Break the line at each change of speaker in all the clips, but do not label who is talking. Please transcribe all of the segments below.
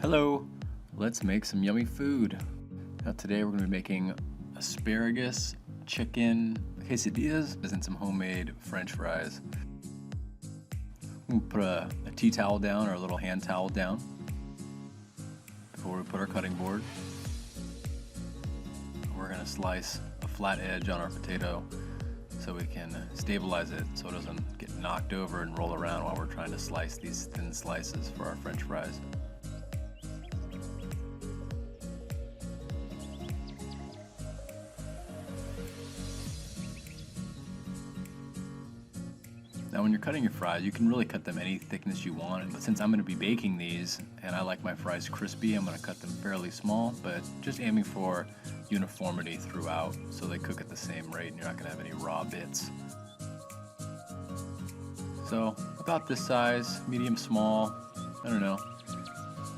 Hello, let's make some yummy food. Now today we're going to be making asparagus, chicken, quesadillas, and some homemade French fries. We'll put a tea towel down or a little hand towel down before we put our cutting board. We're going to slice a flat edge on our potato so we can stabilize it so it doesn't get knocked over and roll around while we're trying to slice these thin slices for our French fries. Now when you're cutting your fries, you can really cut them any thickness you want, but since I'm going to be baking these and I like my fries crispy, I'm going to cut them fairly small, but just aiming for uniformity throughout so they cook at the same rate and you're not going to have any raw bits. So about this size, medium, small, I don't know.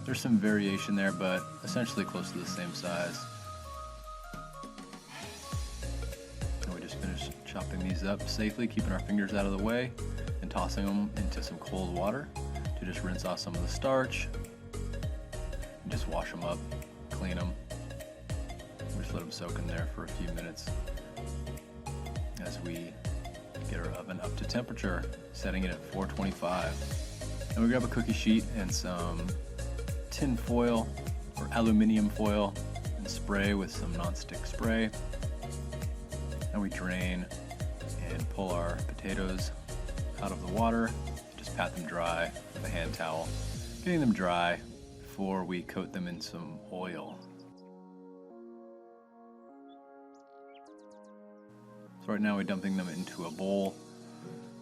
There's some variation there, but essentially close to the same size. Finish chopping these up safely, keeping our fingers out of the way and tossing them into some cold water to just rinse off some of the starch and just wash them up, clean them. Just let them soak in there for a few minutes as we get our oven up to temperature, setting it at 425. And we grab a cookie sheet and some tin foil or aluminum foil and spray with some nonstick spray. And we drain and pull our potatoes out of the water, just pat them dry with a hand towel, getting them dry before we coat them in some oil. So right now we're dumping them into a bowl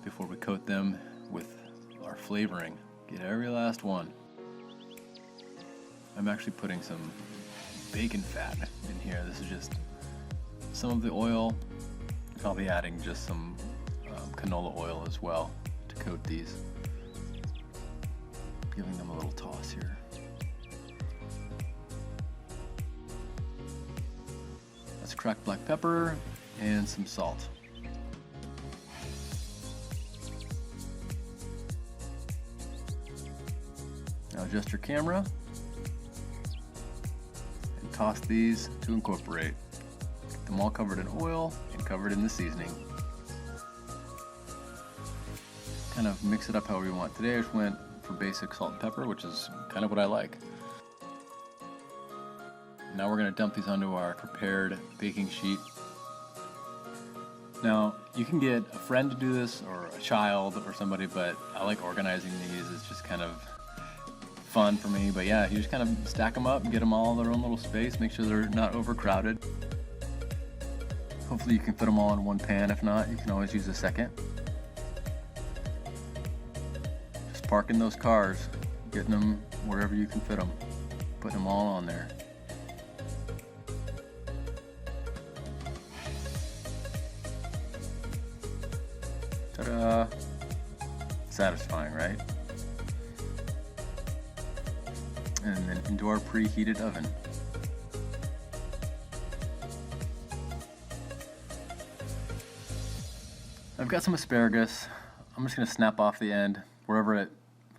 before we coat them with our flavoring. Get every last one. I'm actually putting some bacon fat in here. This is just some of the oil. I'll be adding just some canola oil as well to coat these. Giving them a little toss here. That's cracked black pepper and some salt. Now adjust your camera and toss these to incorporate. Get them all covered in oil and covered in the seasoning. Kind of mix it up however you want. Today I just went for basic salt and pepper, which is kind of what I like. Now we're going to dump these onto our prepared baking sheet. Now you can get a friend to do this or a child or somebody, but I like organizing these. It's just kind of fun for me. But yeah, you just kind of stack them up and get them all in their own little space. Make sure they're not overcrowded. Hopefully you can fit them all in one pan. If not, you can always use a second. Just parking those cars, getting them wherever you can fit them, putting them all on there. Ta-da! Satisfying, right? And then into our preheated oven. I've got some asparagus. I'm just going to snap off the end wherever it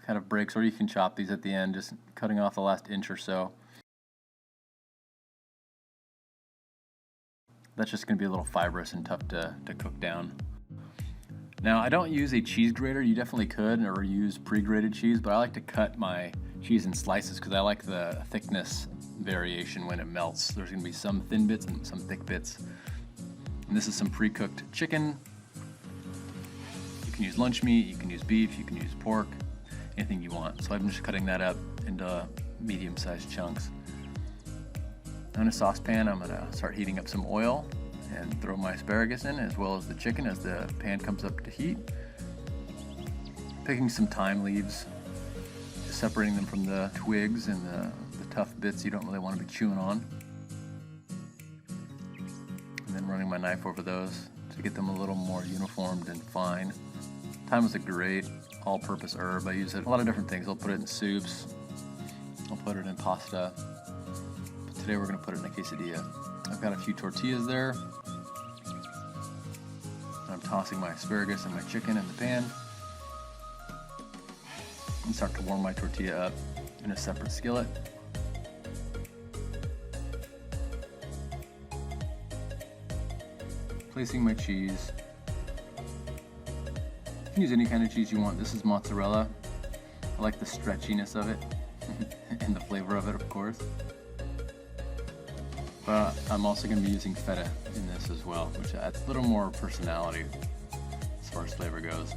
kind of breaks, or you can chop these at the end, just cutting off the last inch or so. That's just going to be a little fibrous and tough to cook down. Now I don't use a cheese grater. You definitely could, or use pre-grated cheese, but I like to cut my cheese in slices because I like the thickness variation when it melts. There's going to be some thin bits and some thick bits. And this is some pre-cooked chicken. You can use lunch meat, you can use beef, you can use pork, anything you want. So I'm just cutting that up into medium-sized chunks. In a saucepan, I'm gonna start heating up some oil and throw my asparagus in, as well as the chicken as the pan comes up to heat. Picking some thyme leaves, just separating them from the twigs and the tough bits you don't really want to be chewing on. And then running my knife over those to get them a little more uniformed and fine. Thyme is a great all-purpose herb. I use it in a lot of different things. I'll put it in soups, I'll put it in pasta, but today we're going to put it in a quesadilla. I've got a few tortillas there. I'm tossing my asparagus and my chicken in the pan and start to warm my tortilla up in a separate skillet. Placing my cheese. You can use any kind of cheese you want. This is mozzarella. I like the stretchiness of it and the flavor of it, of course. But I'm also going to be using feta in this as well, which adds a little more personality as far as flavor goes.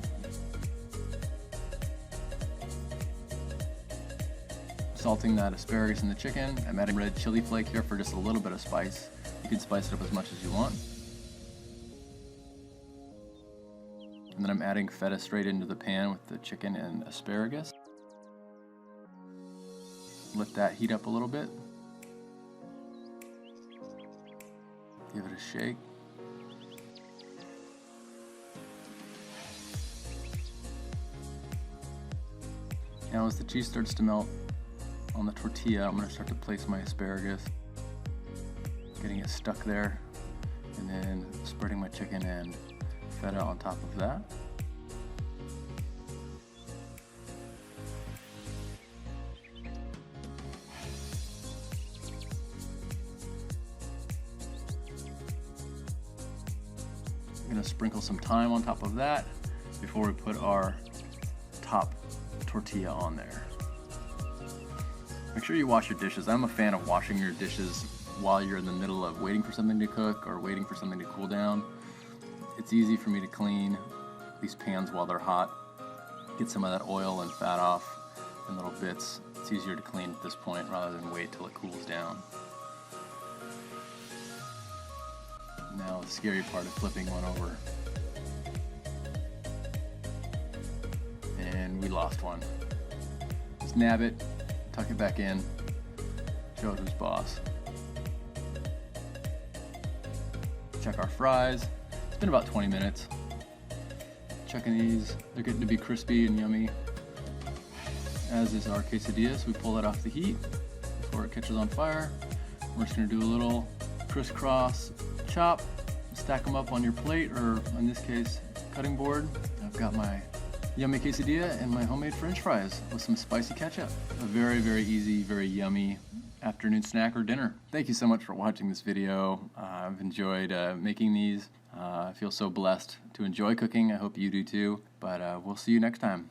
Salting that asparagus and the chicken. I'm adding red chili flake here for just a little bit of spice. You can spice it up as much as you want. And then I'm adding feta straight into the pan with the chicken and asparagus. Let that heat up a little bit. Give it a shake. Now as the cheese starts to melt on the tortilla, I'm going to start to place my asparagus, getting it stuck there, and then spreading my chicken and feta on top of that. I'm going to sprinkle some thyme on top of that before we put our top tortilla on there. Make sure you wash your dishes. I'm a fan of washing your dishes while you're in the middle of waiting for something to cook or waiting for something to cool down. It's easy for me to clean these pans while they're hot, get some of that oil and fat off in little bits. It's easier to clean at this point rather than wait till it cools down. Now the scary part is flipping one over. And we lost one. Just nab it, tuck it back in, show it who's boss. Check our fries. It's been about 20 minutes. Checking these, they're getting to be crispy and yummy. As is our quesadilla, so we pull that off the heat before it catches on fire. We're just gonna do a little crisscross chop, stack them up on your plate, or in this case, cutting board. I've got my yummy quesadilla and my homemade French fries with some spicy ketchup. A very, very easy, very yummy afternoon snack or dinner. Thank you so much for watching this video. I've enjoyed making these. I feel so blessed to enjoy cooking. I hope you do too, but we'll see you next time.